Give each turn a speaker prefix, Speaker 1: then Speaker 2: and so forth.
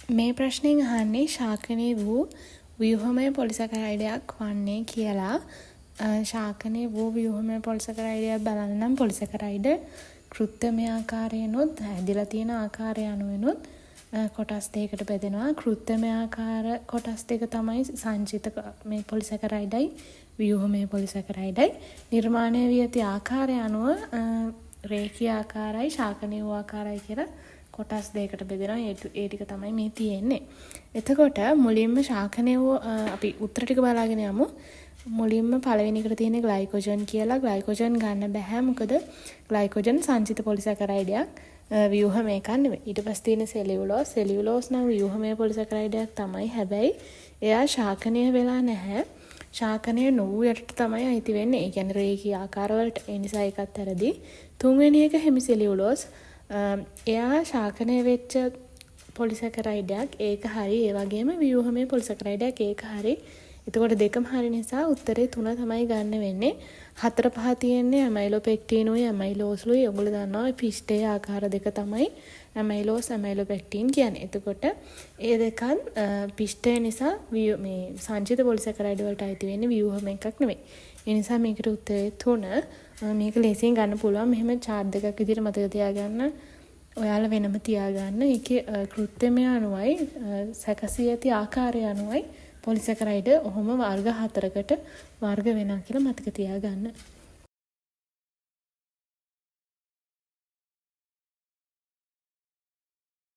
Speaker 1: මේ ප්‍රශ්نين අහන්නේ ශාකනීය වූ ව්‍යුහමය පොලිසැකරයිඩයක් වන්නේ කියලා. ශාකනීය වූ ව්‍යුහමය පොලිසැකරයිඩයක් බලන්න නම් පොලිසැකරයිඩ කෘත්‍යමය ආකාරයෙන්ොත් හැදිලා තියෙන ආකාරය අනුවෙනුත් කොටස් දෙකකට බෙදෙනවා. කෘත්‍යමය ආකාර කොටස් දෙක තමයි සංචිත මේ පොලිසැකරයිඩයි ව්‍යුහමය පොලිසැකරයිඩයි. නිර්මාණය වී ඇති ආකාරය අනුව රේඛීය ආකාරයි ශාකනීය වූ ආකාරයි කියලා කොටස් දෙකකට බෙදෙනවා. ඒ ටික තමයි මේ තියෙන්නේ. එතකොට මුලින්ම ශාකනීය වූ අපි උත්තර ටික බලාගෙන යමු. මුලින්ම පළවෙනි එකට තියෙන්නේ ග්ලයිකෝජන් කියලා. ග්ලයිකෝජන් ගන්න බෑ. මොකද ග්ලයිකෝජන් සංචිත පොලිසැකරයිඩයක් ව්‍යුහමය එකක් නෙවෙයි. ඊට පස්සේ තියෙන සෙලියුලෝස්. සෙලියුලෝස් නම් ව්‍යුහමය පොලිසැකරයිඩයක් තමයි. හැබැයි එයා ශාකනීය වෙලා නැහැ. ශාකනීය නොවූ යටට තමයි අයිති වෙන්නේ. ඒ කියන්නේ රේඛීය ආකාරවලට. ඒ නිසා ඒකත් වැරදි. තුන්වෙනි එක හෙමිසෙලියුලෝස්. එයා ශාකනීය වෙච්ච පොලිසැකරයිඩයක්. ඒක හරි. ඒ වගේම ව්‍යුහමය පොලිසැකරයිඩයක්. ඒක හරි. එතකොට දෙකම හරි නිසා උත්තරේ 3 තමයි ගන්න වෙන්නේ. 4 5 තියෙන්නේ ඇමයිලෝපෙක්ටිනුයි ඇමයිලෝස්ලුයි. ඔයගොල්ලෝ දන්නවා මේ පිෂ්ඨයේ ආකාර දෙක තමයි ඇමයිලෝස් ඇමයිලෝපෙක්ටින් කියන්නේ. එතකොට ඒ දෙකන් පිෂ්ඨය නිසා මේ සංචිත පොලිසැකරයිඩ් වලට අයිති වෙන්නේ ව්‍යුහම එකක් නෙවෙයි. ඒ නිසා මේකට උත්තරේ 3. මේක ලේසියෙන් ගන්න පුළුවන්. මෙහෙම chart දෙකක් විදිහට මතක තියාගන්න. ඔයාලා වෙනම තියාගන්න. ඒකේ කෘත්‍යමය අනුවයි සැකසී ඇති ආකාරය අනුවයි පොලිසැකරයිඩ් ඔහොම වර්ග 4කට වර්ග වෙනවා කියලා මතක තියාගන්න.